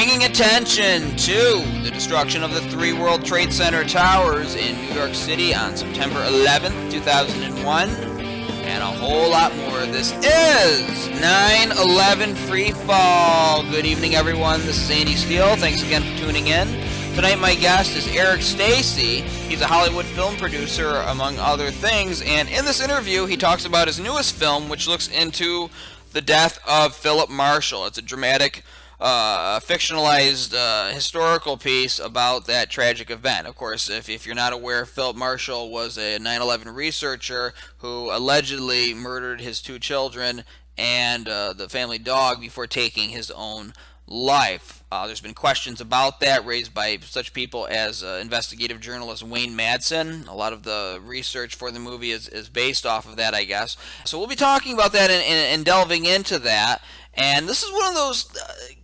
bringing attention to the destruction of the 3 World Trade Center towers in New York City on September 11th, 2001, and a whole lot more. This is 9/11 Free Fall. Good evening, everyone. This is Andy Steele. Thanks again for tuning in. Tonight, my guest is Stacey. He's a Hollywood film producer, among other things, and in this interview, he talks about his newest film, which looks into the death of Phillip Marshall. It's a dramatic, fictionalized historical piece about that tragic event. Of course, if you're not aware, Phillip Marshall was a 9/11 researcher who allegedly murdered his 2 children and the family dog before taking his own life. There's been questions about that raised by such people as investigative journalist Wayne Madsen. A lot of the research for the movie is based off of that, I guess. So we'll be talking about that and delving into that. And this is one of those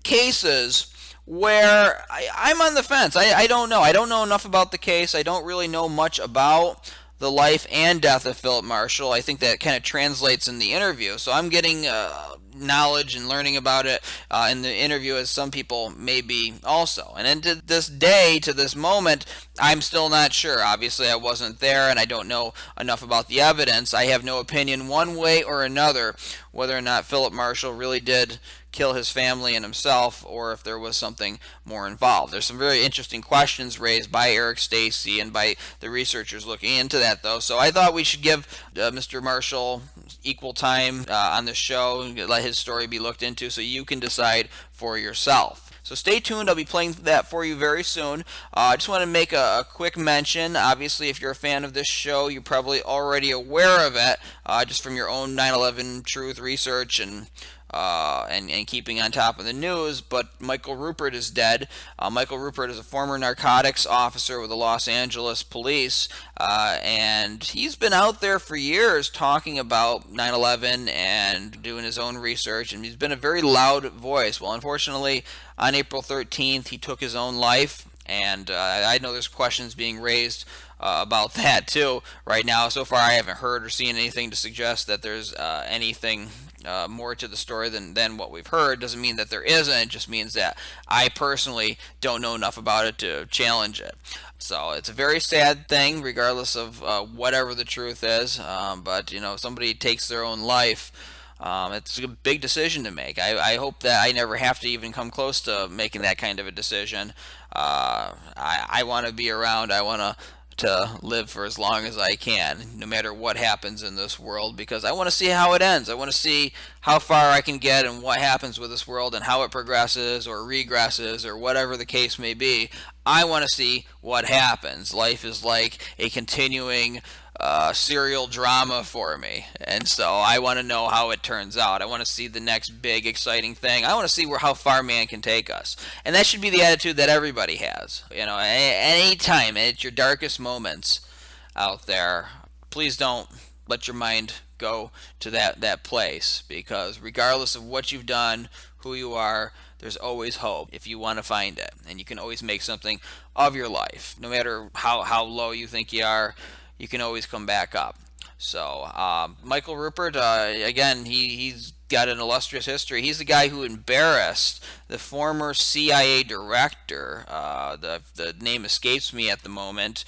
cases where I'm on the fence. I don't know. I don't know enough about the case. I don't really know much about the life and death of Phillip Marshall. I think that kind of translates in the interview. So I'm getting knowledge and learning about it in the interview, as some people may be also. And then to this day, to this moment, I'm still not sure. Obviously, I wasn't there, and I don't know enough about the evidence. I have no opinion one way or another whether or not Phillip Marshall really did kill his family and himself, or if there was something more involved. There's some very interesting questions raised by Stacey and by the researchers looking into that, though. So I thought we should give Mr. Marshall equal time on the show and let his story be looked into so you can decide for yourself. So stay tuned. I'll be playing that for you very soon. I just want to make a quick mention. Obviously, if you're a fan of this show, you're probably already aware of it just from your own 9/11 truth research and keeping on top of the news, but Michael Ruppert is dead. Michael Ruppert is a former narcotics officer with the Los Angeles police, and he's been out there for years talking about 9/11 and doing his own research, and he's been a very loud voice. Well, unfortunately, on April 13th, he took his own life, and I know there's questions being raised about that too right now. So far, I haven't heard or seen anything to suggest that there's anything more to the story than what we've heard. Doesn't mean that there isn't. It just means that I personally don't know enough about it to challenge it. So it's a very sad thing, regardless of whatever the truth is. But if somebody takes their own life, it's a big decision to make. I hope that I never have to even come close to making that kind of a decision. I want to be around. I want to live for as long as I can, no matter what happens in this world, because I want to see how it ends. I want to see how far I can get and what happens with this world and how it progresses or regresses or whatever the case may be. I want to see what happens. Life is like a continuing serial drama for me, and so I want to know how it turns out. I want to see the next big exciting thing. I want to see how far man can take us, and that should be the attitude that everybody has. Anytime at your darkest moments out there, please don't let your mind go to that place, because regardless of what you've done, who you are, there's always hope if you want to find it, and you can always make something of your life. No matter how low you think you are, you can always come back up. So Michael Ruppert, again, he's got an illustrious history. He's the guy who embarrassed the former CIA director. The name escapes me at the moment.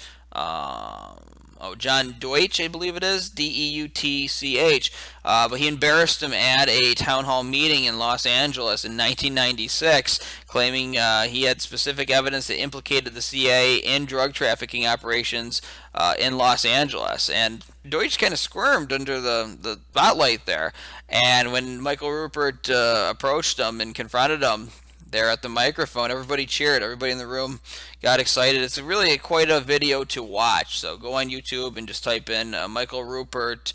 John Deutsch, I believe it is, Deutch. But he embarrassed him at a town hall meeting in Los Angeles in 1996, claiming he had specific evidence that implicated the CIA in drug trafficking operations in Los Angeles. And Deutsch kind of squirmed under the spotlight there. And when Michael Ruppert approached him and confronted him there at the microphone, everybody cheered. Everybody in the room got excited. It's really quite a video to watch. So go on YouTube and just type in Michael Ruppert,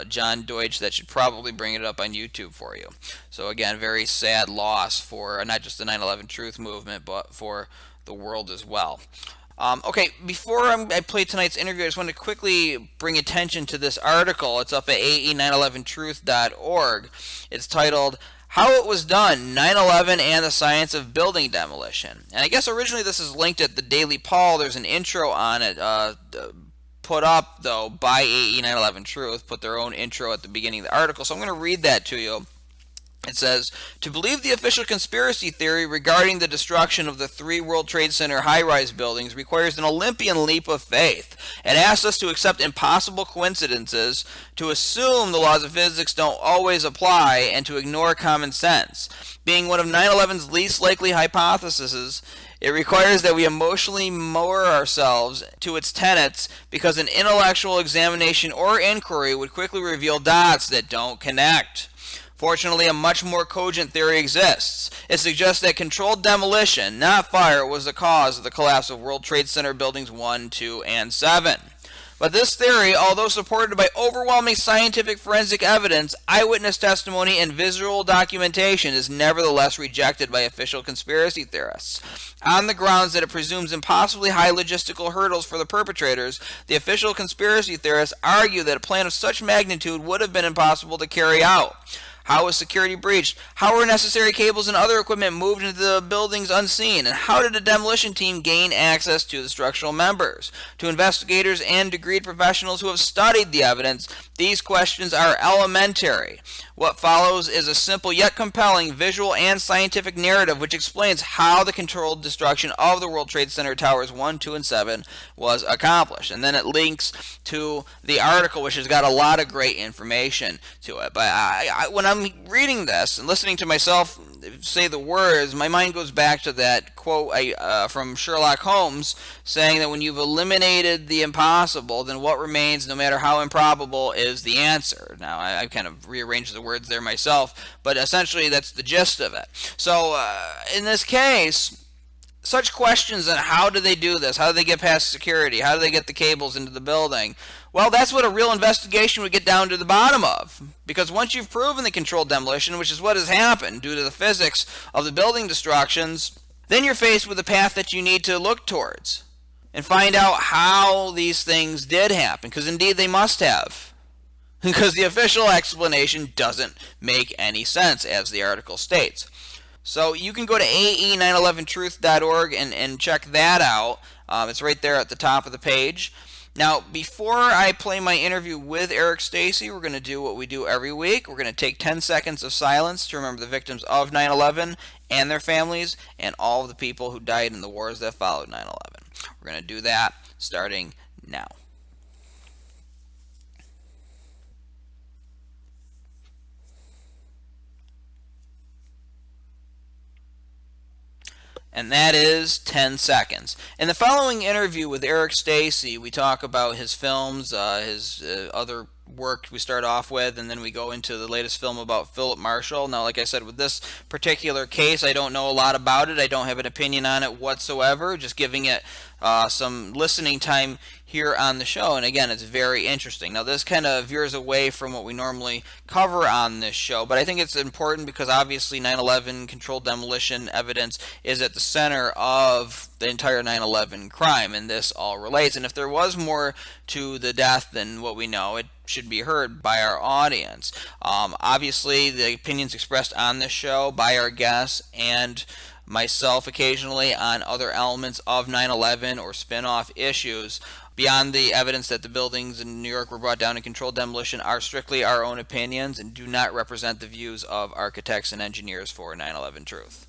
John Deutsch. That should probably bring it up on YouTube for you. So again, very sad loss for not just the 9/11 Truth movement, but for the world as well. Okay, before I play tonight's interview, I just want to quickly bring attention to this article. It's up at ae911truth.org. It's titled How It Was Done, 9/11 and the Science of Building Demolition. And I guess originally this is linked at the Daily Paul. There's an intro on it put up, though, by AE911 Truth, put their own intro at the beginning of the article. So I'm going to read that to you. It says, to believe the official conspiracy theory regarding the destruction of the 3 World Trade Center high-rise buildings requires an Olympian leap of faith. It asks us to accept impossible coincidences, to assume the laws of physics don't always apply, and to ignore common sense. Being one of 9/11's least likely hypotheses, it requires that we emotionally moor ourselves to its tenets because an intellectual examination or inquiry would quickly reveal dots that don't connect. Fortunately, a much more cogent theory exists. It suggests that controlled demolition, not fire, was the cause of the collapse of World Trade Center Buildings 1, 2, and 7. But this theory, although supported by overwhelming scientific forensic evidence, eyewitness testimony, and visual documentation, is nevertheless rejected by official conspiracy theorists. On the grounds that it presumes impossibly high logistical hurdles for the perpetrators, the official conspiracy theorists argue that a plan of such magnitude would have been impossible to carry out. How was security breached? How were necessary cables and other equipment moved into the buildings unseen? And how did a demolition team gain access to the structural members? To investigators and degreed professionals who have studied the evidence, these questions are elementary. What follows is a simple yet compelling visual and scientific narrative which explains how the controlled destruction of the World Trade Center Towers 1, 2, and 7 was accomplished. And then it links to the article, which has got a lot of great information to it. But when I'm reading this and listening to myself say the words, my mind goes back to that quote from Sherlock Holmes saying that when you've eliminated the impossible, then what remains, no matter how improbable, is the answer. Now, I've kind of rearranged the words there myself, but essentially that's the gist of it. So in this case, such questions on how do they do this, how do they get past security, how do they get the cables into the building, well, that's what a real investigation would get down to the bottom of. Because once you've proven the controlled demolition, which is what has happened due to the physics of the building destructions, then you're faced with a path that you need to look towards and find out how these things did happen, because indeed they must have. Because the official explanation doesn't make any sense, as the article states. So you can go to ae911truth.org and check that out. It's right there at the top of the page. Now, before I play my interview with Eric Stacey, we're going to do what we do every week. We're going to take 10 seconds of silence to remember the victims of 9/11 and their families and all of the people who died in the wars that followed 9/11. We're going to do that starting now. And that is 10 seconds. In the following interview with Eric Stacey, we talk about his films, his other work we start off with, and then we go into the latest film about Phillip Marshall. Now, like I said, with this particular case, I don't know a lot about it. I don't have an opinion on it whatsoever, just giving it some listening time here on the show. And again, it's very interesting. Now, this kind of veers away from what we normally cover on this show, but I think it's important because obviously 9/11 controlled demolition evidence is at the center of the entire 9/11 crime, and this all relates. And if there was more to the death than what we know, it should be heard by our audience. Obviously, the opinions expressed on this show by our guests and myself occasionally on other elements of 9/11 or spin-off issues beyond the evidence that the buildings in New York were brought down in controlled demolition are strictly our own opinions and do not represent the views of architects and engineers for 9/11 Truth.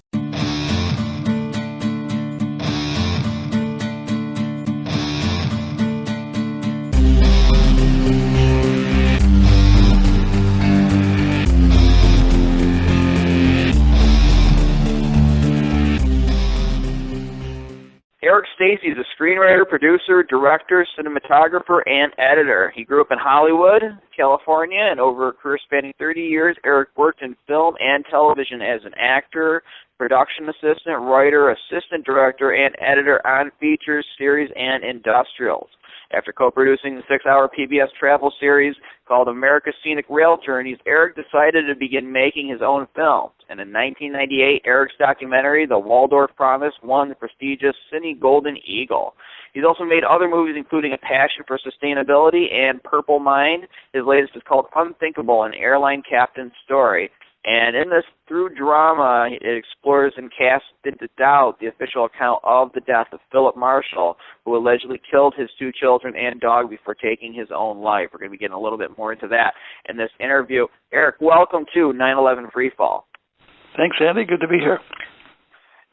Eric Stacey is a screenwriter, producer, director, cinematographer, and editor. He grew up in Hollywood, California, and over a career spanning 30 years, Eric worked in film and television as an actor, production assistant, writer, assistant director, and editor on features, series, and industrials. After co-producing the 6-hour PBS travel series called America's Scenic Rail Journeys, Eric decided to begin making his own films. And in 1998, Eric's documentary, The Waldorf Promise, won the prestigious Cine Golden Eagle. He's also made other movies, including A Passion for Sustainability and Purple Mind. His latest is called Unthinkable, an airline captain's story. And in this, through drama, it explores and casts into doubt the official account of the death of Phillip Marshall, who allegedly killed his 2 children and dog before taking his own life. We're going to be getting a little bit more into that in this interview. Eric, welcome to 9/11 Freefall. Thanks, Andy. Good to be here.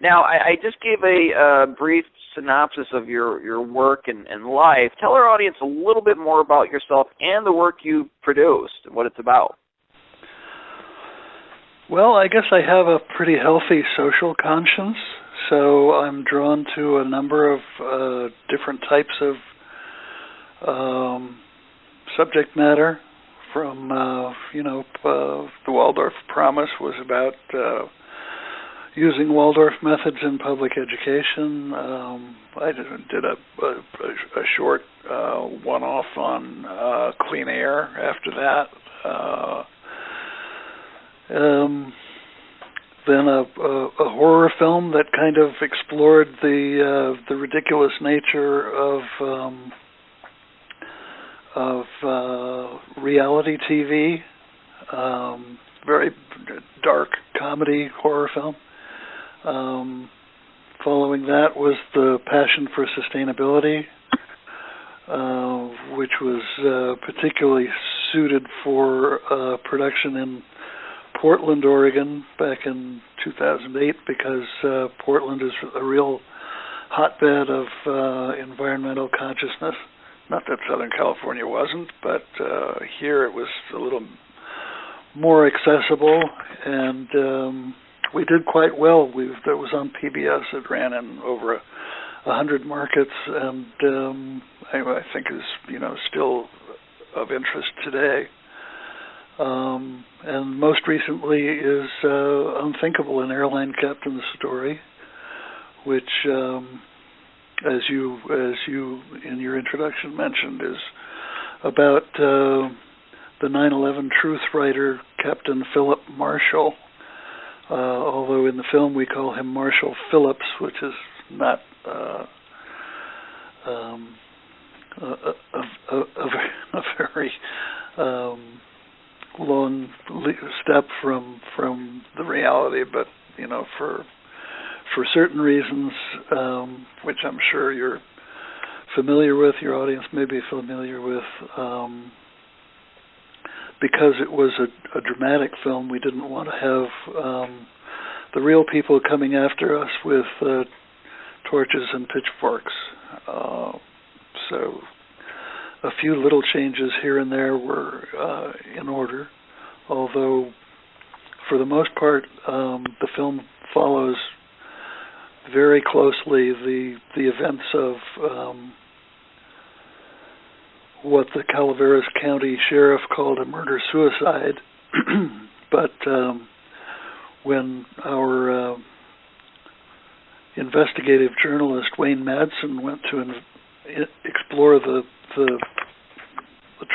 Now, I just gave a brief synopsis of your work and life. Tell our audience a little bit more about yourself and the work you produced and what it's about. Well, I guess I have a pretty healthy social conscience, so I'm drawn to a number of different types of subject matter. From, the Waldorf Promise was about using Waldorf methods in public education. I did a short one-off on clean air after that. Then a horror film that kind of explored the ridiculous nature of reality TV. Very dark comedy horror film. Following that was The Passion for Sustainability, which was particularly suited for production in Portland, Oregon, back in 2008, because Portland is a real hotbed of environmental consciousness. Not that Southern California wasn't, but here it was a little more accessible, and we did quite well. That was on PBS. It ran in over 100 markets, and I think is still of interest today. And most recently is Unthinkable, an airline captain's story, which, as you in your introduction mentioned, is about the 9/11 truth writer, Captain Phillip Marshall. Although in the film we call him Marshall Phillips, which is not a very long step from the reality, but for certain reasons, which I'm sure you're familiar with, your audience may be familiar with, because it was a dramatic film, we didn't want to have the real people coming after us with torches and pitchforks. So a few little changes here and there were in order, although for the most part the film follows very closely the events of what the Calaveras County Sheriff called a murder-suicide. But when our investigative journalist Wayne Madsen went to explore the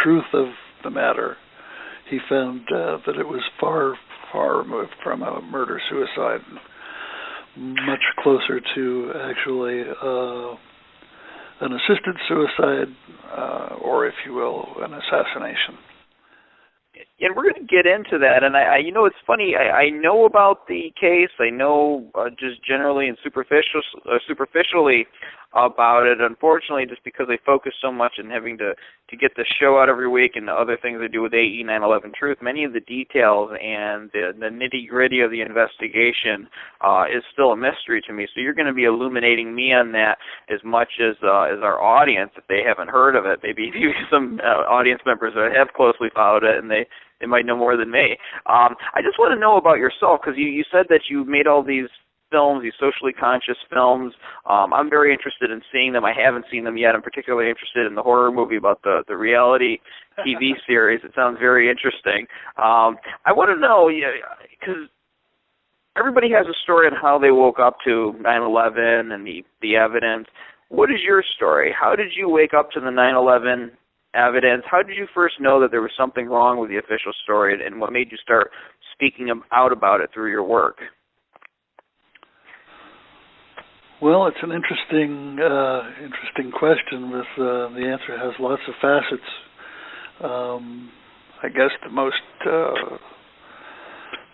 truth of the matter, he found that it was far removed from a murder-suicide, much closer to actually an assisted suicide, or if you will, an assassination. And we're going to get into that. And it's funny. I know about the case. I know just generally and superficially about it. Unfortunately, just because I focus so much on having to get the show out every week and the other things I do with AE 9/11 Truth, many of the details and the nitty-gritty of the investigation is still a mystery to me. So you're going to be illuminating me on that as much as our audience, if they haven't heard of it. Maybe some audience members that have closely followed it, and they might know more than me. I just want to know about yourself, because you said that you made all these films, these socially conscious films. I'm very interested in seeing them. I haven't seen them yet. I'm particularly interested in the horror movie about the reality TV series. It sounds very interesting. I want to know, because everybody has a story on how they woke up to 9/11 and the evidence. What is your story? How did you wake up to the 9/11 evidence? How did you first know that there was something wrong with the official story, and what made you start speaking out about it through your work? Well, it's an interesting question. With the answer has lots of facets. I guess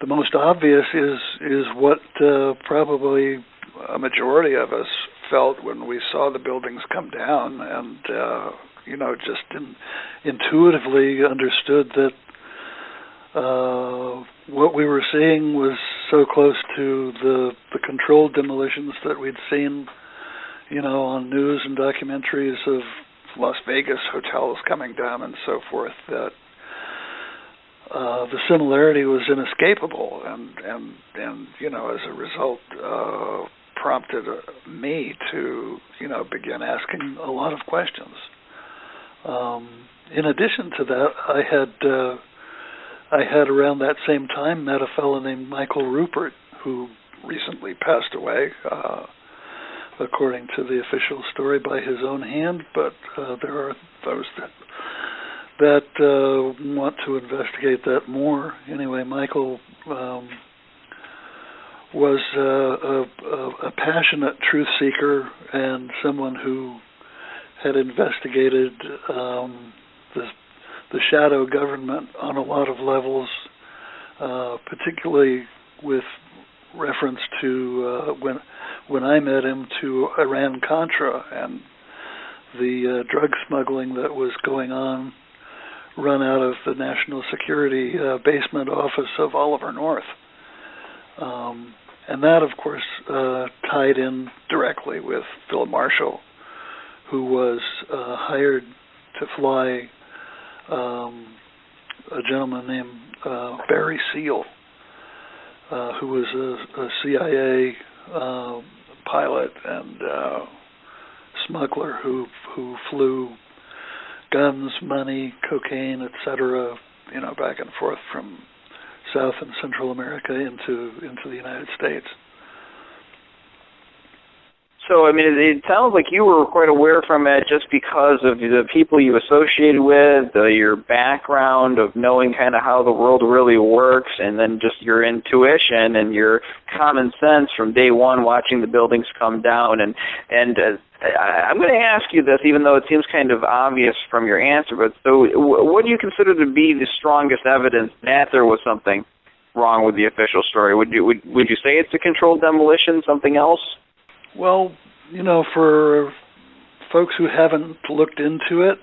the the most obvious is what probably a majority of us felt when we saw the buildings come down, and just intuitively understood that what we were seeing was so close to the controlled demolitions that we'd seen, on news and documentaries of Las Vegas hotels coming down and so forth, that the similarity was inescapable, and as a result, prompted me to begin asking a lot of questions. In addition to that, I had around that same time met a fellow named Michael Rupert, who recently passed away, according to the official story, by his own hand, but there are those that want to investigate that more. Anyway, Michael was a passionate truth seeker and someone who had investigated the shadow government on a lot of levels, particularly with reference to when I met him, to Iran-Contra and the drug smuggling that was going on, run out of the National Security basement office of Oliver North. And that, of course, tied in directly with Phillip Marshall, who was hired to fly a gentleman named Barry Seal, who was a CIA pilot and smuggler who flew guns, money, cocaine, etc., back and forth from South and Central America into the United States. So, it sounds like you were quite aware from it just because of the people you associated with, your background of knowing kind of how the world really works, and then just your intuition and your common sense from day one watching the buildings come down. And I'm going to ask you this, even though it seems kind of obvious from your answer, but so what do you consider to be the strongest evidence that there was something wrong with the official story? Would you say it's a controlled demolition, something else? Well, for folks who haven't looked into it,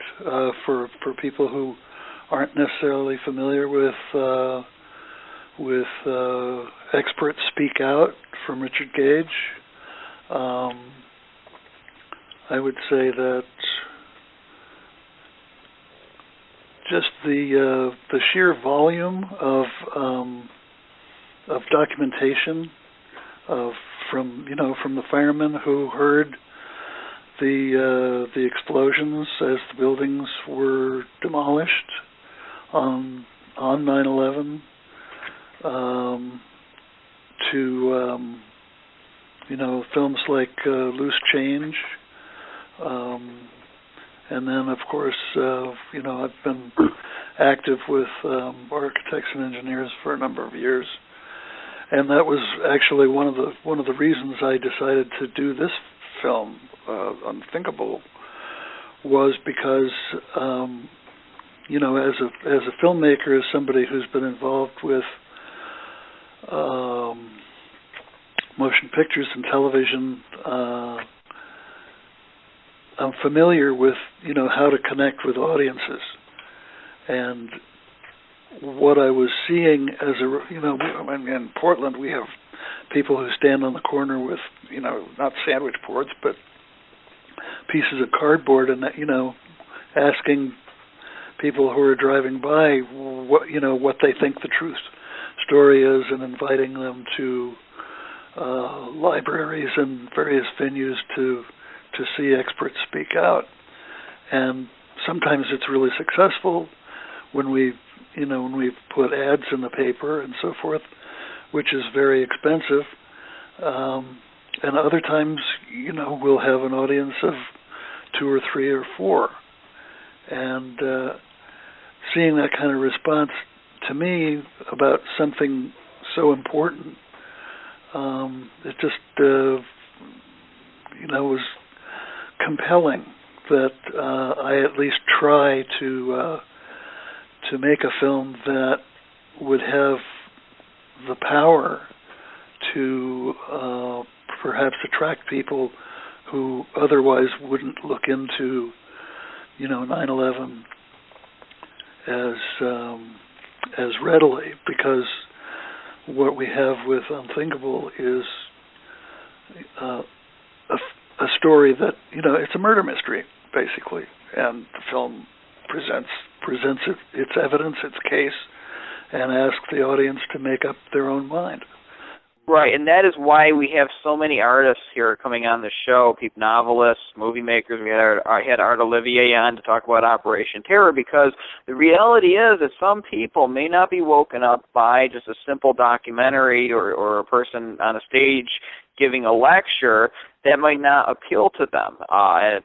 for people who aren't necessarily familiar with Experts Speak Out from Richard Gage, I would say that just the sheer volume of documentation from the firemen who heard the explosions as the buildings were demolished on 9/11, to films like Loose Change, and then of course I've been active with architects and engineers for a number of years. And that was actually one of the reasons I decided to do this film, Unthinkable, was because as a filmmaker, as somebody who's been involved with motion pictures and television, I'm familiar with how to connect with audiences. And what I was seeing as in Portland, we have people who stand on the corner with, not sandwich boards, but pieces of cardboard, and asking people who are driving by what they think the true story is, and inviting them to libraries and various venues to see experts speak out. And sometimes it's really successful when we put ads in the paper and so forth, which is very expensive. And other times, we'll have an audience of 2 or 3 or 4. And seeing that kind of response to me about something so important, it just, was compelling that I at least try to make a film that would have the power to perhaps attract people who otherwise wouldn't look into, 9/11 as readily, because what we have with Unthinkable is a story that, it's a murder mystery, basically, and the film presents its evidence, its case, and asks the audience to make up their own mind. Right, and that is why we have so many artists here coming on the show, novelists, movie makers. I had Art Olivier on to talk about Operation Terror, because the reality is that some people may not be woken up by just a simple documentary or a person on a stage giving a lecture. That might not appeal to them.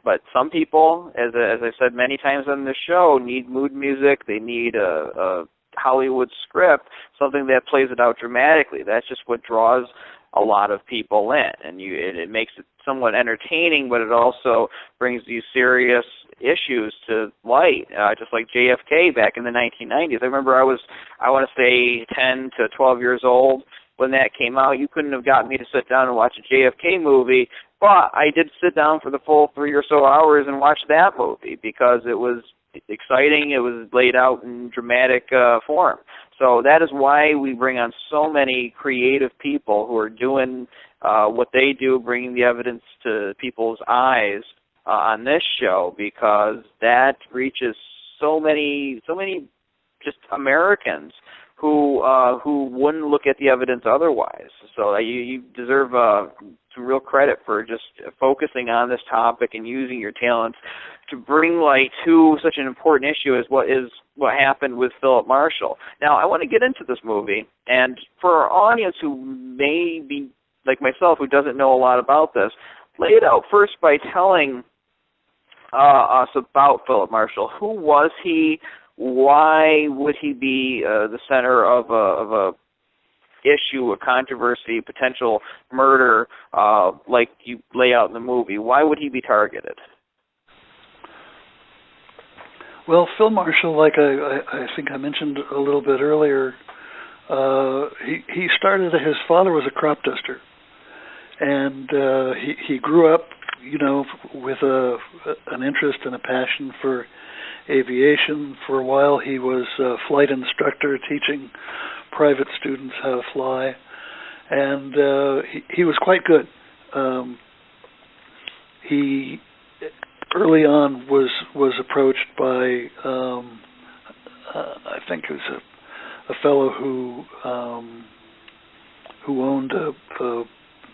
But some people, as I said many times on the show, need mood music. They need a Hollywood script, something that plays it out dramatically. That's just what draws a lot of people in, and it makes it somewhat entertaining, but it also brings these serious issues to light, just like JFK back in the 1990s. I remember I want to say 10 to 12 years old when that came out. You couldn't have gotten me to sit down and watch a JFK movie, but I did sit down for the full 3 or so hours and watch that movie because it was exciting. It was laid out in dramatic form. So that is why we bring on so many creative people who are doing what they do, bringing the evidence to people's eyes on this show, because that reaches so many just Americans who wouldn't look at the evidence otherwise. So you deserve some real credit for just focusing on this topic and using your talents to bring light to such an important issue as what happened with Phillip Marshall. Now, I want to get into this movie, and for our audience who may be like myself, who doesn't know a lot about this, lay it out first by telling us about Phillip Marshall. Who was he? Why would he be the center of a issue, a controversy, potential murder, like you lay out in the movie? Why would he be targeted? Well, Phil Marshall, like I think I mentioned a little bit earlier, he started. His father was a crop duster, and he grew up, with an interest and a passion for aviation. For a while, he was a flight instructor teaching private students how to fly, and he was quite good. He early on was approached by I think it was a fellow who owned a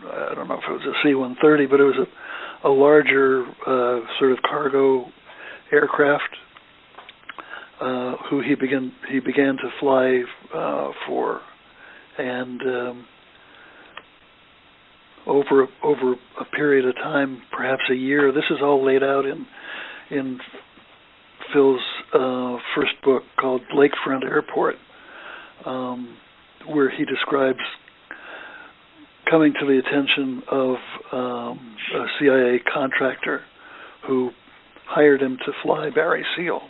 I don't know if it was a C-130, but it was a larger sort of cargo aircraft who he began to fly for, and over a period of time, perhaps a year. This is all laid out in Phil's first book called Lakefront Airport, where he describes coming to the attention of a CIA contractor who hired him to fly Barry Seal,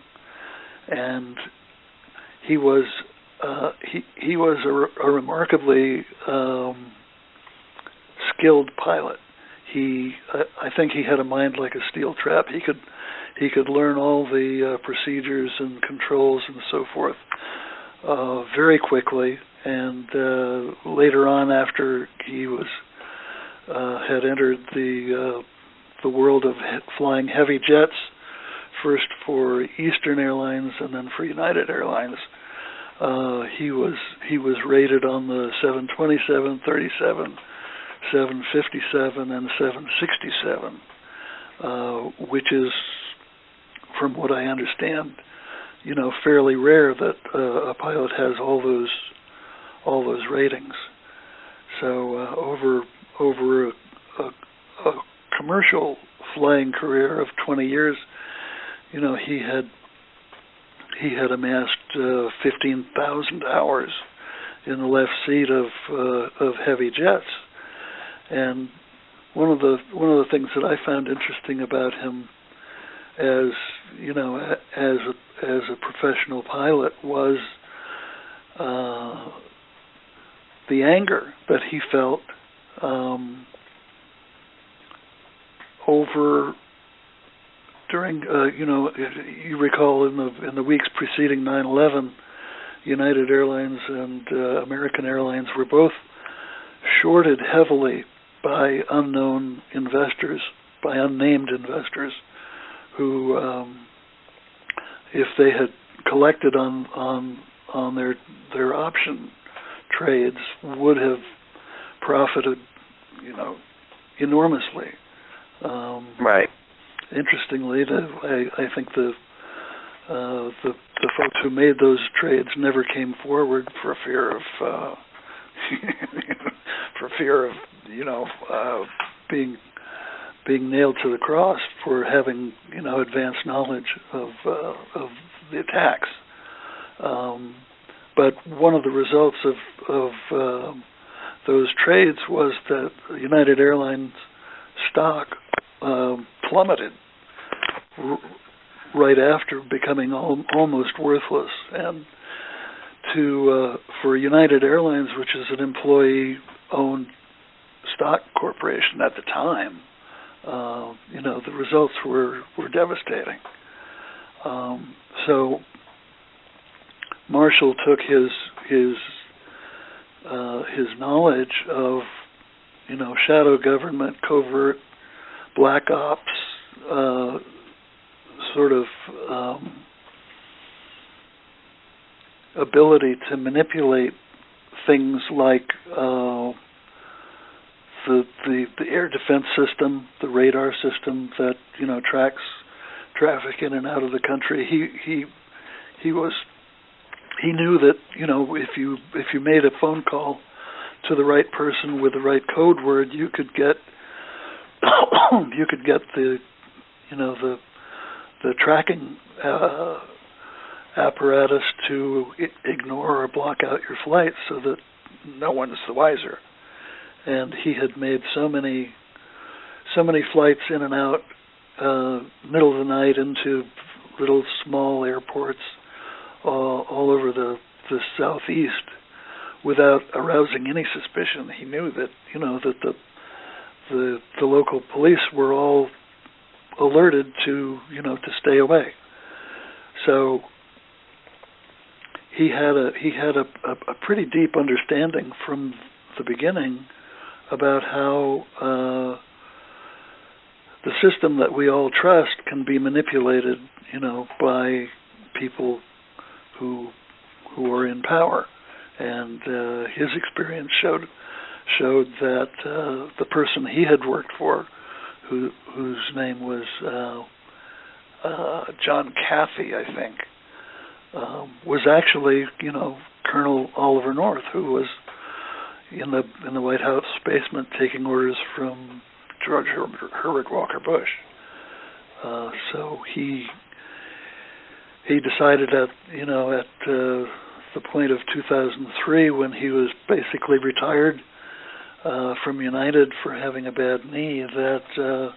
and he was a remarkably skilled pilot. I think he had a mind like a steel trap. He could learn all the procedures and controls and so forth very quickly. And later on, after he had entered the world of flying heavy jets, first for Eastern Airlines and then for United Airlines, he was rated on the 727, 37, 757, and 767, which is, from what I understand, fairly rare that a pilot has all those ratings. So over a commercial flying career of 20 years, he had amassed 15,000 hours in the left seat of heavy jets. And one of the things that I found interesting about him, as a professional pilot, was the anger that he felt over during you recall in the weeks preceding 9/11, United Airlines and American Airlines were both shorted heavily by unnamed investors who, if they had collected on their option trades, would have profited, enormously. Right. Interestingly, I think the folks who made those trades never came forward for fear of being nailed to the cross for having advanced knowledge of the attacks. But one of the results of those trades was that United Airlines stock plummeted right after becoming almost worthless. And for United Airlines, which is an employee-owned stock corporation at the time, the results were devastating. So Marshall took his knowledge of shadow government, covert, black ops, sort of ability to manipulate things like the air defense system, the radar system that tracks traffic in and out of the country. He knew that if you made a phone call to the right person with the right code word, you could get the tracking apparatus to ignore or block out your flight so that no one's the wiser. And he had made so many flights in and out, middle of the night into little small airports all over the southeast without arousing any suspicion. He knew that that the local police were all alerted to stay away. So he had a pretty deep understanding from the beginning about how the system that we all trust can be manipulated, by people who are in power. And his experience showed that the person he had worked for, whose name was John Caffey, I think, was actually Colonel Oliver North, who was in the White House basement taking orders from George Herbert Walker Bush. So he decided at the point of 2003, when he was basically retired from United for having a bad knee, that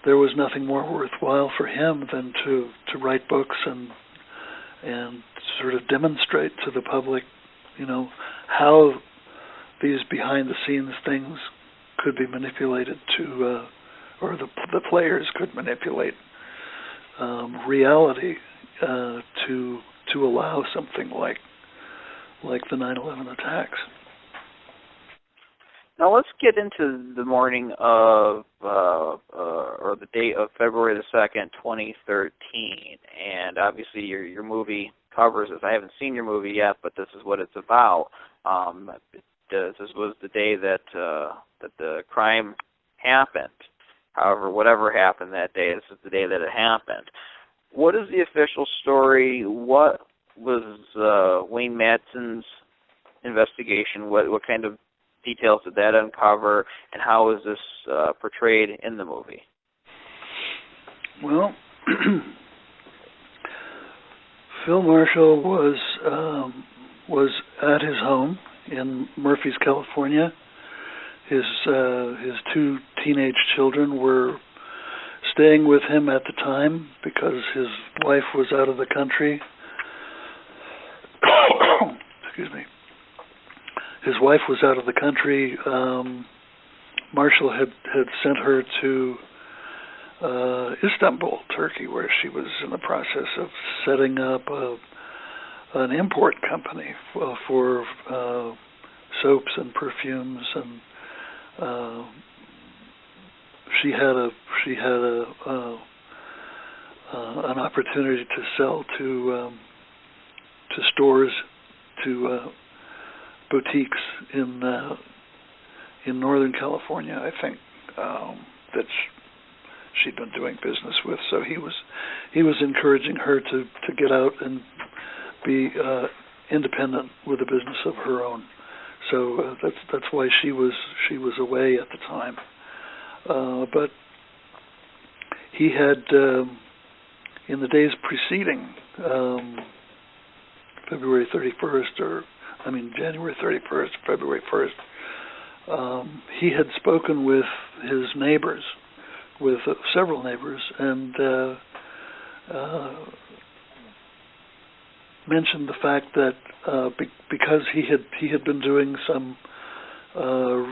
there was nothing more worthwhile for him than to write books and sort of demonstrate to the public, how these behind-the-scenes things could be manipulated or the players could manipulate reality to allow something like the 9/11 attacks. Now let's get into the morning of, or the date of February the 2nd, 2013, and obviously your movie covers this. I haven't seen your movie yet, but this is what it's about. This was the day that the crime happened. However, whatever happened that day, this is the day that it happened. What is the official story? What was Wayne Madsen's investigation? What kind of details did that uncover, and how is this portrayed in the movie? Well, Phil Marshall was at his home in Murphys, California. His two teenage children were staying with him at the time because his wife was out of the country. Excuse me. his wife was out of the country. Marshall had sent her to Istanbul, Turkey, where she was in the process of setting up an import company for soaps and perfumes, and she had an opportunity to sell to stores, to boutiques in Northern California, I think, that she'd been doing business with. So he was encouraging her to get out and be independent with a business of her own. So that's why she was away at the time. But he had, in the days preceding January 31st, February 1st, he had spoken with his neighbors, with several neighbors, and mentioned the fact that because he had been doing some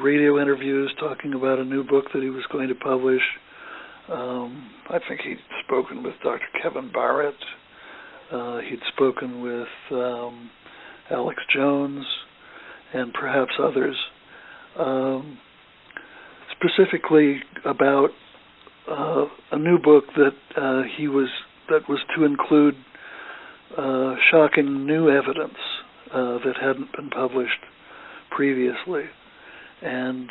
radio interviews talking about a new book that he was going to publish. I think he'd spoken with Dr. Kevin Barrett. He'd spoken with Alex Jones and perhaps others, specifically about a new book that was to include shocking new evidence that hadn't been published previously, and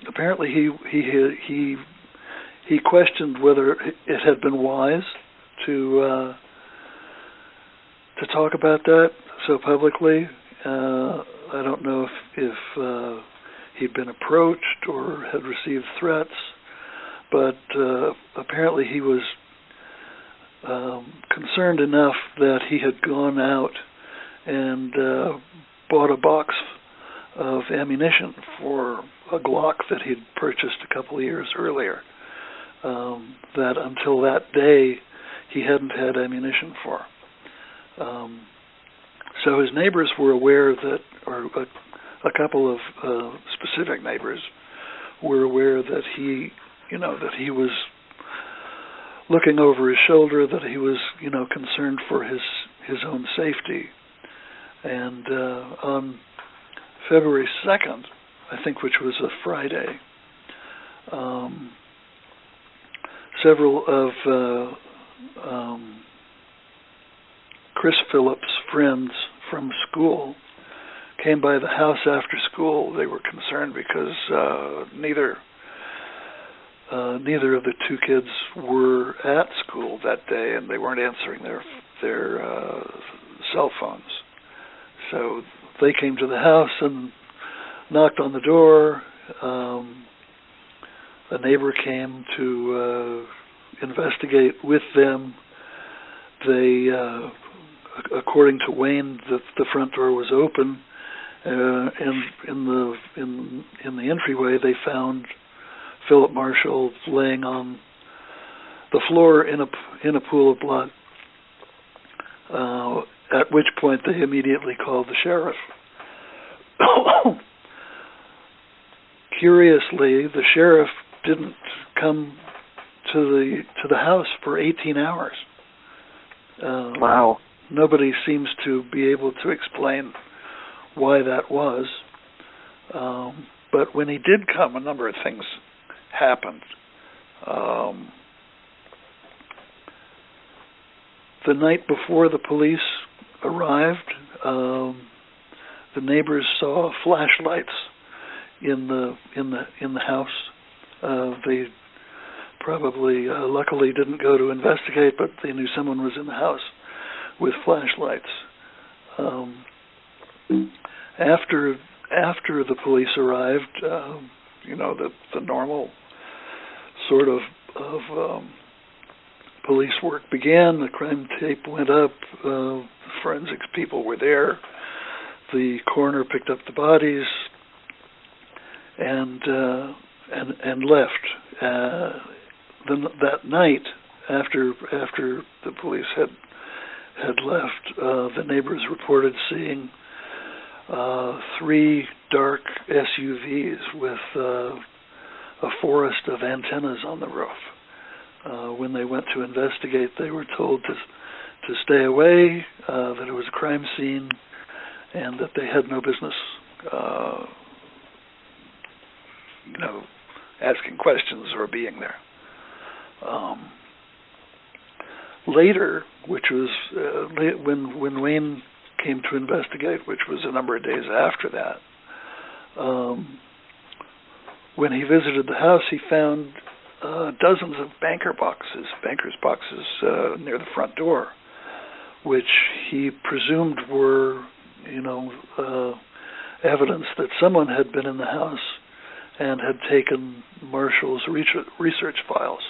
apparently he questioned whether it had been wise to talk about that so publicly. I don't know if he'd been approached or had received threats, but apparently he was concerned enough that he had gone out and bought a box of ammunition for a Glock that he'd purchased a couple of years earlier, that until that day he hadn't had ammunition for. So his neighbors were aware that, or a couple of specific neighbors were aware that he was looking over his shoulder, that he was, concerned for his own safety. And on February 2nd, I think, which was a Friday, several of Chris Phillips' friends from school came by the house after school. They were concerned because neither of the two kids were at school that day, and they weren't answering their cell phones. So they came to the house and knocked on the door. A neighbor came to investigate with them. They, according to Wayne, the front door was open, and in the entryway they found Phillip Marshall laying on the floor in a pool of blood. At which point they immediately called the sheriff. Curiously, the sheriff didn't come to the house for 18 hours. Wow. Nobody seems to be able to explain why that was. But when he did come, a number of things happened. The night before the police arrived, the neighbors saw flashlights in the house. They probably, luckily, didn't go to investigate, but they knew someone was in the house with flashlights. After the police arrived, the normal sort of police work began. The crime tape went up. Forensics people were there. The coroner picked up the bodies and left. Then that night, after the police had left, the neighbors reported seeing 3 dark SUVs with a forest of antennas on the roof. When they went to investigate, they were told to stay away, that it was a crime scene, and that they had no business, asking questions or being there. Later, which was when Wayne came to investigate, which was a number of days after that, when he visited the house, he found dozens of banker's boxes near the front door, which he presumed were, evidence that someone had been in the house and had taken Marshall's research files.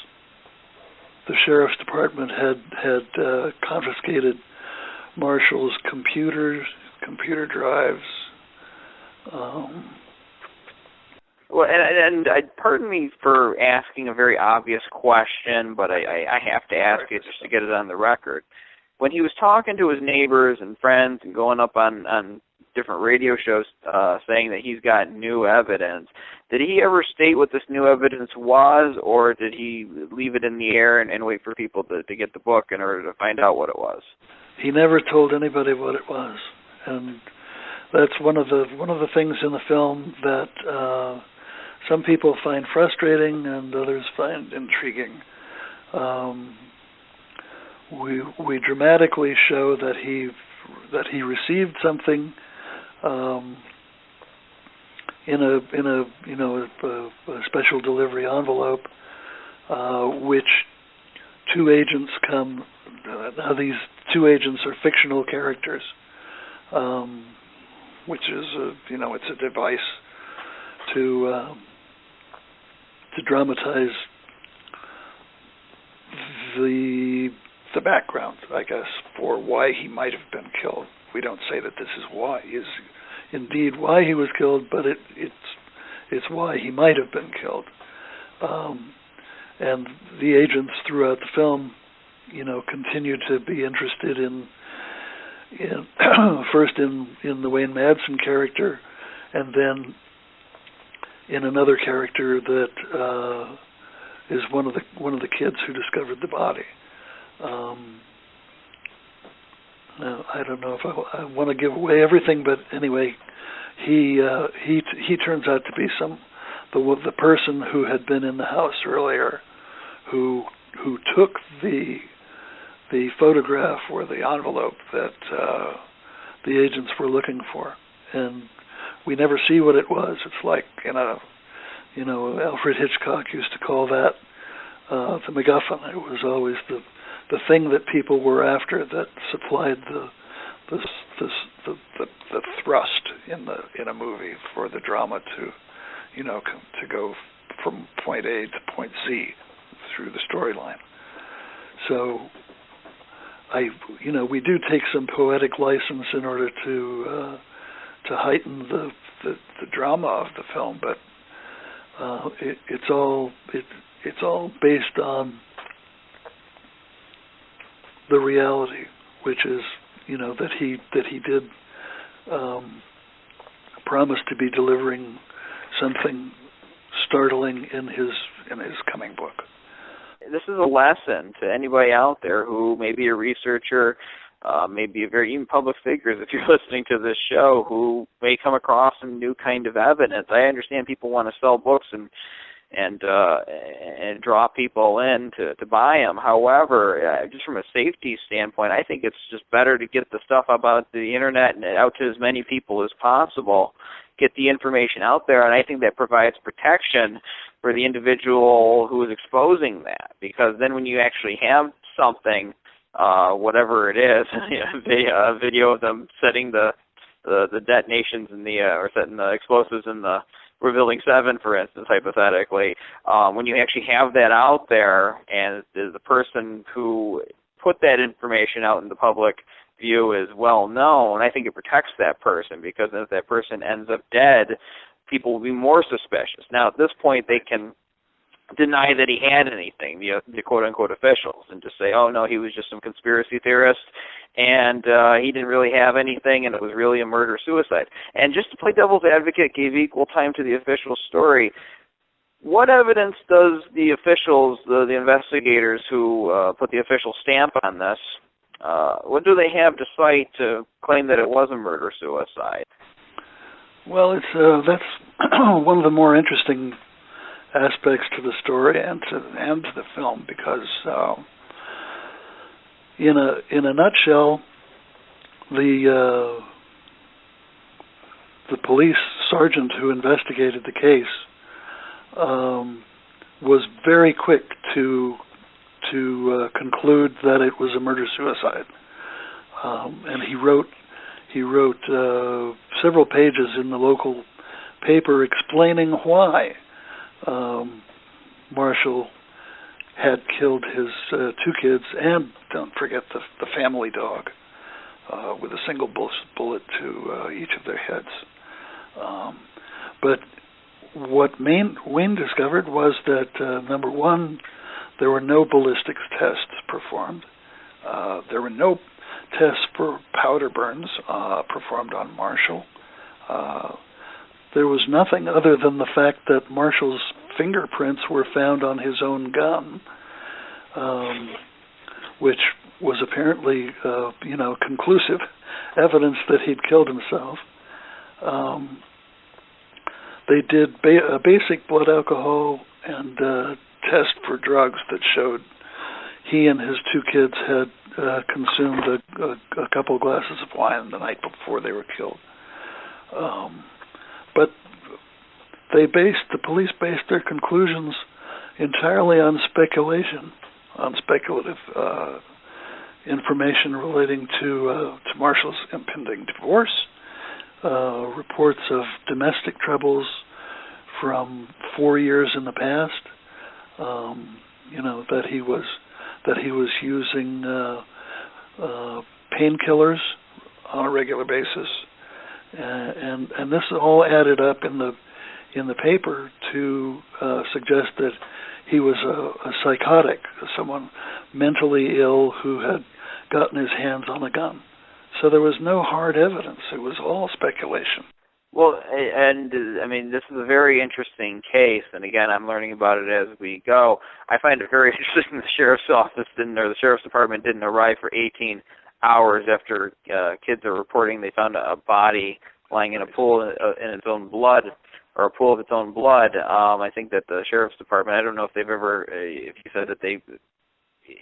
The sheriff's department had confiscated Marshall's computers, computer drives. Well, and pardon me for asking a very obvious question, but I have to ask it just to get it on the record. When he was talking to his neighbors and friends and going up on different radio shows saying that he's got new evidence, did he ever state what this new evidence was, or did he leave it in the air and wait for people to get the book in order to find out what it was? He never told anybody what it was, and that's one of the things in the film that some people find frustrating and others find intriguing. We dramatically show that he received something in a special delivery envelope, which 2 agents come. Now these 2 agents are fictional characters, which is it's a device to dramatize the background, I guess, for why he might have been killed. We don't say that this is why is indeed why he was killed, but it's why he might have been killed. And the agents throughout the film, continue to be interested in first in the Wayne Madsen character, and then in another character that is one of the kids who discovered the body. Now, I don't know if I want to give away everything, but anyway, he turns out to be the person who had been in the house earlier, who took the photograph or the envelope that the agents were looking for, and we never see what it was. It's like Alfred Hitchcock used to call that the MacGuffin. It was always the thing that people were after that supplied the thrust in a movie for the drama to go from point A to point C through the storyline. So we do take some poetic license in order to heighten the drama of the film, but it's all based on the reality, which is that he did promise to be delivering something startling in his coming book. This is a lesson to anybody out there who may be a researcher, maybe even public figures, if you're listening to this show, who may come across some new kind of evidence. I understand people want to sell books and draw people in to buy them. However, just from a safety standpoint, I think it's just better to get the stuff about the internet and out to as many people as possible, get the information out there, and I think that provides protection for the individual who is exposing that, because then when you actually have something, whatever it is, a video of them setting the detonations in or setting the explosives in the revealing 7, for instance, hypothetically, when you actually have that out there and the person who put that information out in the public view is well known, I think it protects that person, because if that person ends up dead, people will be more suspicious. Now, at this point, they can deny that he had anything, the quote-unquote officials, and just say, oh, no, he was just some conspiracy theorist, and he didn't really have anything, and it was really a murder-suicide. And just to play devil's advocate, gave equal time to the official story, what evidence does the officials, the investigators who put the official stamp on this, what do they have to cite to claim that it was a murder-suicide? Well, that's one of the more interesting aspects to the story and to the film, because in a nutshell, the police sergeant who investigated the case was very quick to conclude that it was a murder-suicide, and he wrote several pages in the local paper explaining why Marshall had killed his 2 kids, and don't forget the family dog, with a single bullet to each of their heads. But what Wayne discovered was that, number one, there were no ballistics tests performed. There were no tests for powder burns performed on Marshall. There was nothing other than the fact that Marshall's fingerprints were found on his own gun, which was apparently, conclusive evidence that he'd killed himself. They did a basic blood alcohol and test for drugs that showed he and his 2 kids had consumed a couple glasses of wine the night before they were killed. But the police based their conclusions entirely on speculation, on speculative information relating to Marshall's impending divorce, reports of domestic troubles from 4 years in the past, that he was using painkillers on a regular basis, and this all added up in the paper to suggest that he was a psychotic, someone mentally ill who had gotten his hands on a gun. So there was no hard evidence. It was all speculation. Well, and I mean, this is a very interesting case, and again, I'm learning about it as we go. I find it very interesting the sheriff's office the sheriff's department didn't arrive for 18 hours after kids are reporting they found a body lying in a pool in its own blood, or a pool of its own blood. I think that the sheriff's department, I don't know if they've ever, if you said that they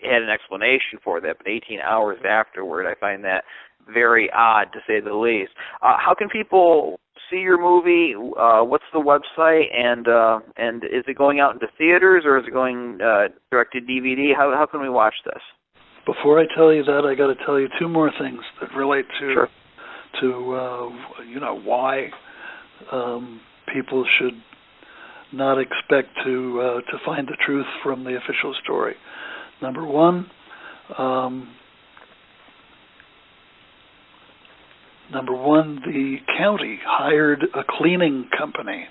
had an explanation for that, but 18 hours afterward, I find that very odd, to say the least. How can people see your movie? What's the website, and is it going out into theaters, or is it going direct to DVD? How can we watch this? Before I tell you that, I got to tell you 2 more things that relate to Sure. Why people should not expect to find the truth from the official story. Number one, the county hired a cleaning company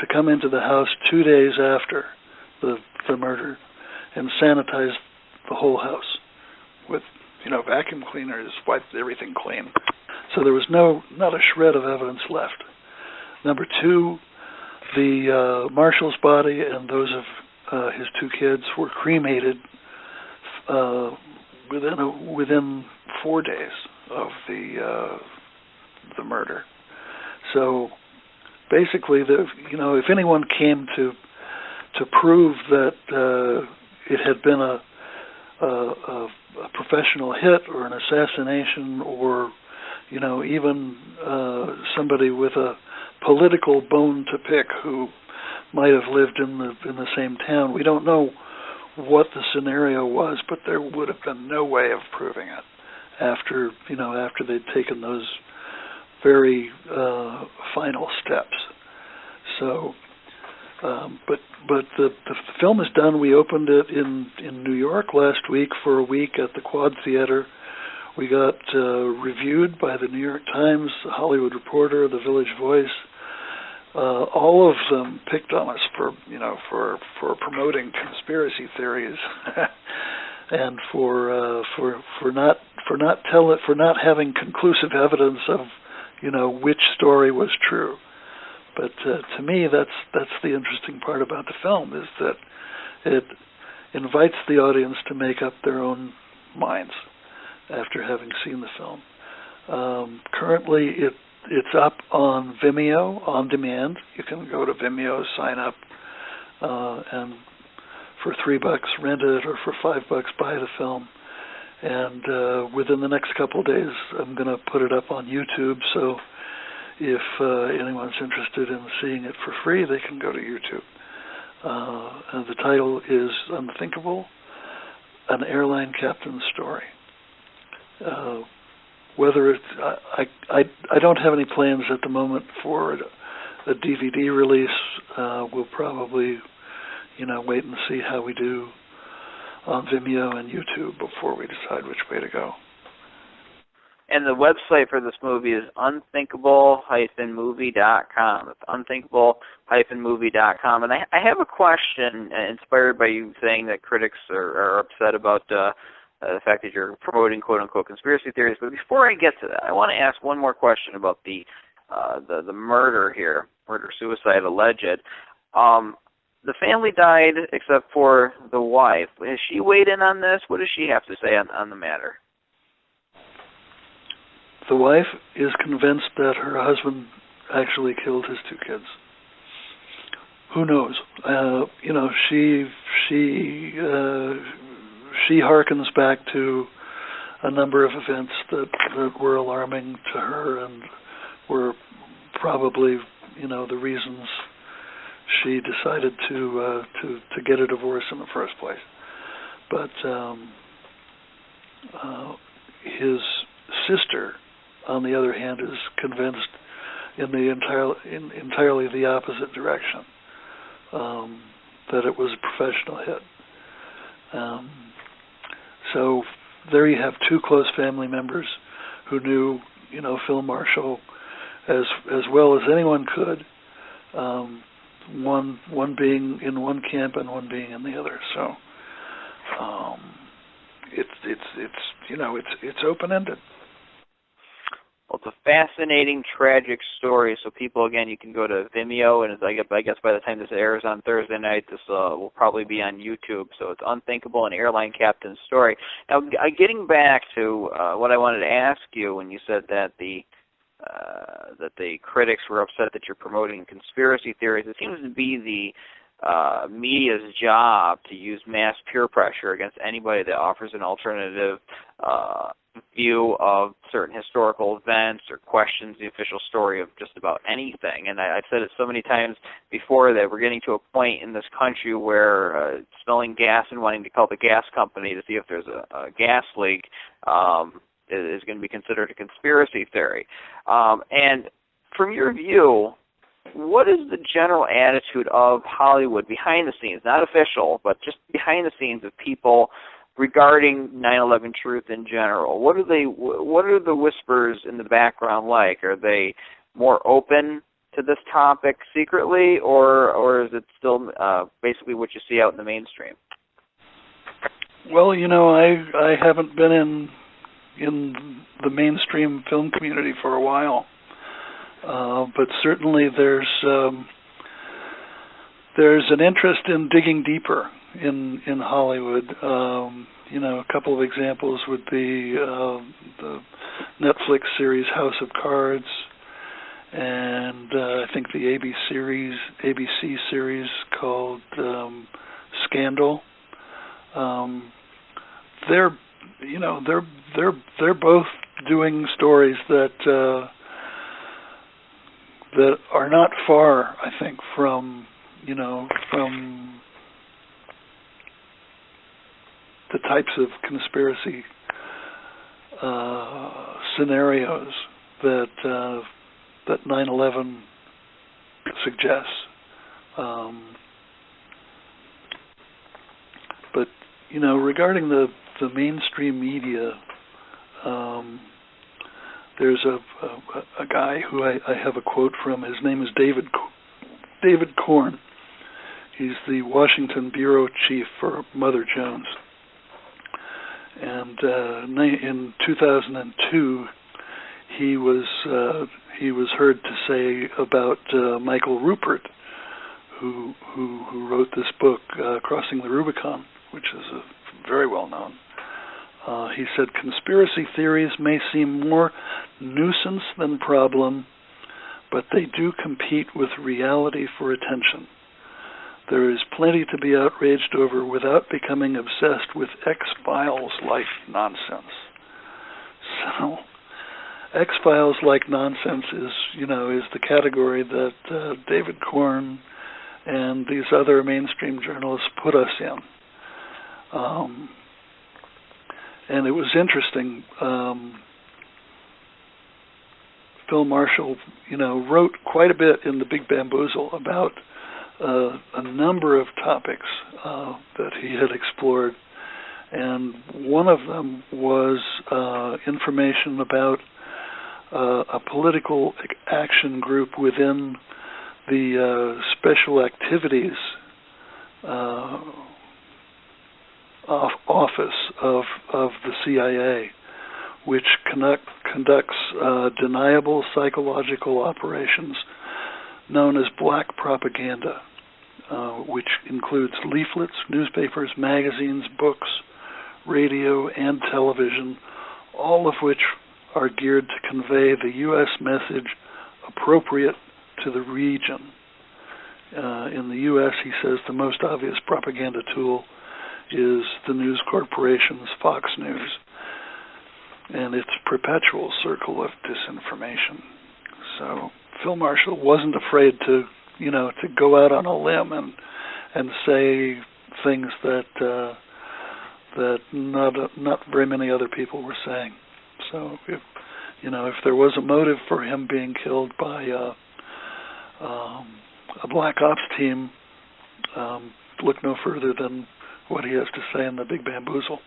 to come into the house 2 days after the murder and sanitize the whole house with, vacuum cleaners, wiped everything clean. So there was not a shred of evidence left. Number 2, the Marshall's body and those of his 2 kids were cremated within 4 days of the murder. So basically, if anyone came to prove that it had been a professional hit or an assassination, or even somebody with a political bone to pick who might have lived in the same town, we don't know what the scenario was, but there would have been no way of proving it after they'd taken those very final steps. So, but the film is done. We opened it in New York last week for a week at the Quad Theater. We got reviewed by the New York Times, the Hollywood Reporter, the Village Voice. all of them picked on us for promoting conspiracy theories, and for not having conclusive evidence of which story was true. But to me, that's the interesting part about the film, is that it invites the audience to make up their own minds after having seen the film. Currently, it's up on Vimeo on demand. You can go to Vimeo, sign up, and for $3 rent it, or for $5 buy the film. And within the next couple of days, I'm going to put it up on YouTube. So if anyone's interested in seeing it for free, they can go to YouTube. And the title is Unthinkable, an airline captain's story. Whether it's, I don't have any plans at the moment for a DVD release. We'll probably, wait and see how we do on Vimeo and YouTube before we decide which way to go. And the website for this movie is unthinkable-movie.com. It's unthinkable-movie.com. And I have a question inspired by you saying that critics are upset about the fact that you're promoting quote-unquote conspiracy theories. But before I get to that, I want to ask one more question about the murder here, murder-suicide alleged. The family died except for the wife. Has she weighed in on this? What does she have to say on the matter? The wife is convinced that her husband actually killed his two kids. Who knows? She harkens back to a number of events that were alarming to her and were probably, the reasons she decided to get a divorce in the first place. But his sister, on the other hand, is convinced in the entirely the opposite direction, that it was a professional hit. So there you have two close family members who knew, Phillip Marshall as well as anyone could. One being in one camp and one being in the other. So it's open-ended. Well, it's a fascinating, tragic story. So people, again, you can go to Vimeo, and I guess by the time this airs on Thursday night, this will probably be on YouTube. So it's Unthinkable, an airline captain's story. Now, getting back to what I wanted to ask you when you said that the critics were upset that you're promoting conspiracy theories, it seems to be the media's job to use mass peer pressure against anybody that offers an alternative view of certain historical events or questions the official story of just about anything. And I've said it so many times before that we're getting to a point in this country where smelling gas and wanting to call the gas company to see if there's a gas leak is going to be considered a conspiracy theory. And from your view, what is the general attitude of Hollywood behind the scenes, not official, but just behind the scenes of people regarding 9/11 truth in general? What are the whispers in the background like? Are they more open to this topic secretly, or is it still basically what you see out in the mainstream? Well, I haven't been in the mainstream film community for a while, but certainly there's an interest in digging deeper in Hollywood. A couple of examples would be the Netflix series House of Cards, and I think the ABC series called Scandal. They're both doing stories that are not far, I think, from the types of conspiracy scenarios that 9/11 suggests. But regarding the mainstream media, there's a guy who I have a quote from. His name is David David Korn. He's the Washington bureau chief for Mother Jones. And in 2002, he was heard to say about Michael Ruppert, who wrote this book, Crossing the Rubicon, which is very well known. He said, conspiracy theories may seem more nuisance than problem, but they do compete with reality for attention. There is plenty to be outraged over without becoming obsessed with X-Files-like nonsense. So, X-Files-like nonsense is the category that David Korn and these other mainstream journalists put us in. And it was interesting. Phil Marshall, wrote quite a bit in The Big Bamboozle about a number of topics that he had explored, and one of them was information about a political action group within the Special Activities office of the CIA, which conducts deniable psychological operations known as black propaganda, which includes leaflets, newspapers, magazines, books, radio, and television, all of which are geared to convey the U.S. message appropriate to the region. In the U.S., he says the most obvious propaganda tool is the news corporation's Fox News and its perpetual circle of disinformation. So Phil Marshall wasn't afraid to go out on a limb and say things that not very many other people were saying. So if there was a motive for him being killed by a black ops team, look no further than what he has to say in The Big Bamboozle.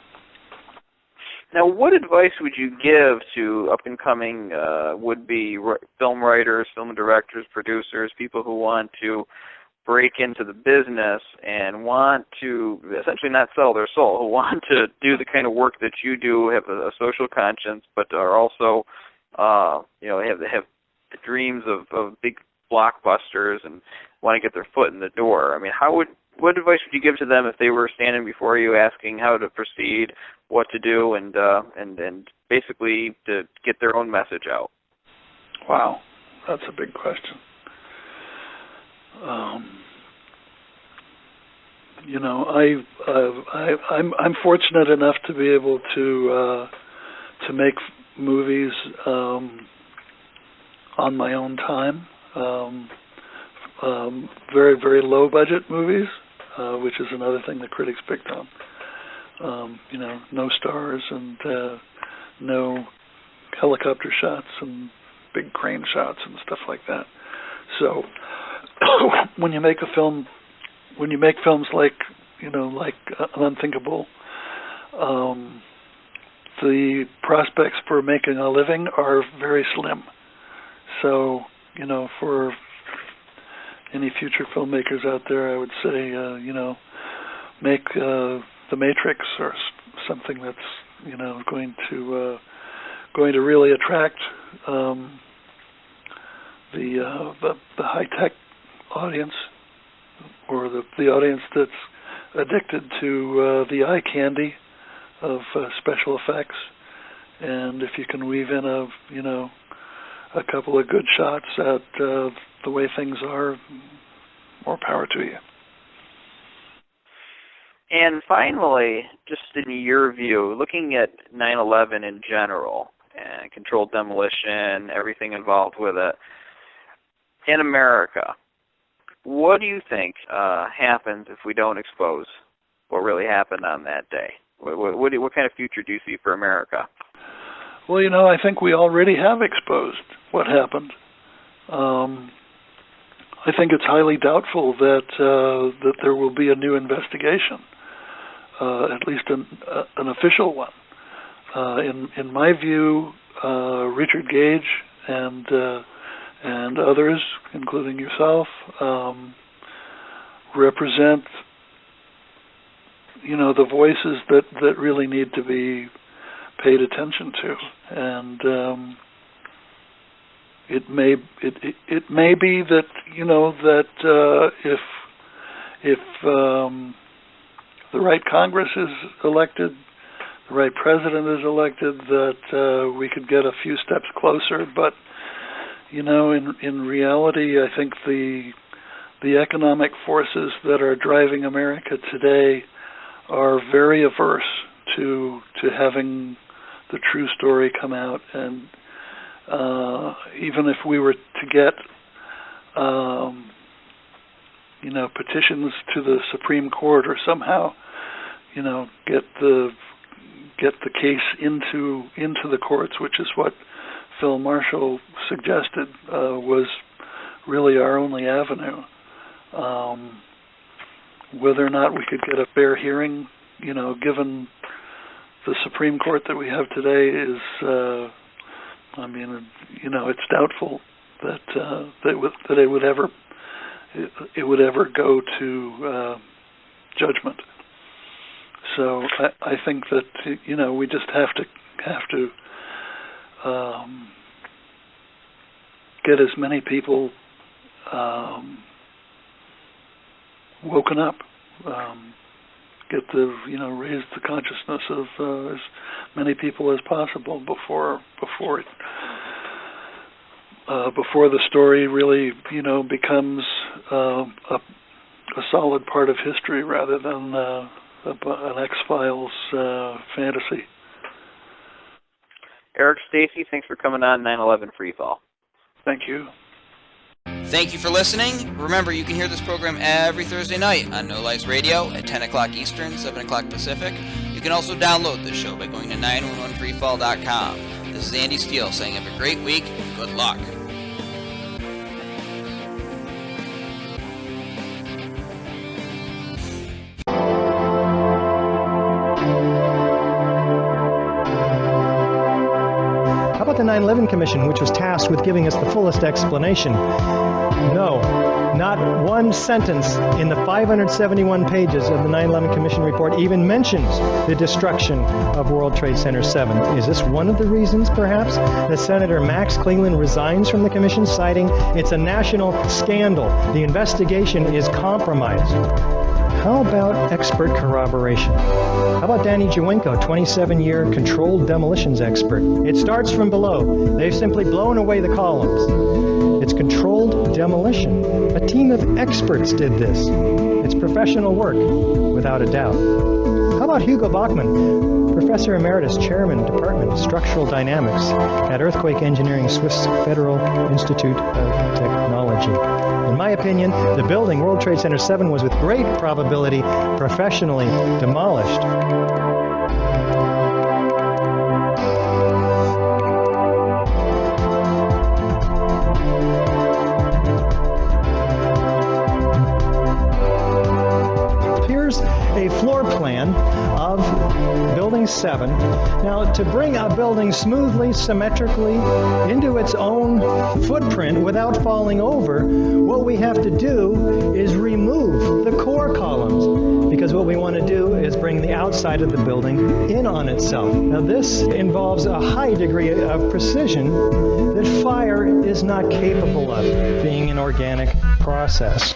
Now, what advice would you give to up-and-coming would-be film writers, film directors, producers, people who want to break into the business and want to essentially not sell their soul, who want to do the kind of work that you do, have a social conscience, but are also, have the dreams of big blockbusters and want to get their foot in the door? I mean, what advice would you give to them if they were standing before you asking how to proceed, what to do, and basically to get their own message out? Wow, that's a big question. I'm fortunate enough to be able to make movies on my own time. Very, very low budget movies, which is another thing the critics picked on. No stars and no helicopter shots and big crane shots and stuff like that. So when you make films like Unthinkable, the prospects for making a living are very slim. So for any future filmmakers out there, I would say, make The Matrix or something that's, going to really attract the high-tech audience, or the audience that's addicted to the eye candy of special effects. And if you can weave in a couple of good shots at the way things are, more power to you. And finally, just in your view, looking at 9/11 in general, and controlled demolition, everything involved with it, in America, what do you think happens if we don't expose what really happened on that day? What kind of future do you see for America? Well, I think we already have exposed what happened. I think it's highly doubtful that there will be a new investigation, at least an official one. In my view, Richard Gage and and others, including yourself, represent, the voices that really need to be paid attention to. And it may be that if the right Congress is elected, the right president is elected, that we could get a few steps closer. But in reality, I think the economic forces that are driving America today are very averse to having the true story come out. And even if we were to get petitions to the Supreme Court, or somehow get the case into the courts, which is what Phil Marshall suggested was really our only avenue. Whether or not we could get a fair hearing, given the Supreme Court that we have today, is, it's doubtful that it would ever go to judgment. So I think that we just have to get as many people woken up, raise the consciousness of as many people as possible before the story really becomes a solid part of history rather than an X-Files fantasy. Eric, Stacey, thanks for coming on 9/11 Freefall. Thank you. Thank you for listening. Remember, you can hear this program every Thursday night on No Lies Radio at 10 o'clock Eastern, 7 o'clock Pacific. You can also download this show by going to 911freefall.com. This is Andy Steele saying have a great week and good luck. How about the 9/11 Commission, which was tasked with giving us the fullest explanation? No, not one sentence in the 571 pages of the 9/11 Commission report even mentions the destruction of World Trade Center 7. Is this one of the reasons, perhaps, that Senator Max Cleland resigns from the commission, citing it's a national scandal? The investigation is compromised. How about expert corroboration? How about Danny Jawenko, 27-year controlled demolitions expert? It starts from below. They've simply blown away the columns. It's controlled demolition. A team of experts did this. It's professional work, without a doubt. How about Hugo Bachmann, Professor Emeritus, Chairman, Department of Structural Dynamics at Earthquake Engineering, Swiss Federal Institute of Technology? In my opinion, the building, World Trade Center 7, was with great probability professionally demolished. Here's a floor plan of Building 7. Now, to bring a building smoothly, symmetrically into its own footprint without falling over, what we have to do is remove the core columns, because what we want to do is bring the outside of the building in on itself. Now, this involves a high degree of precision that fire is not capable of, being an organic process.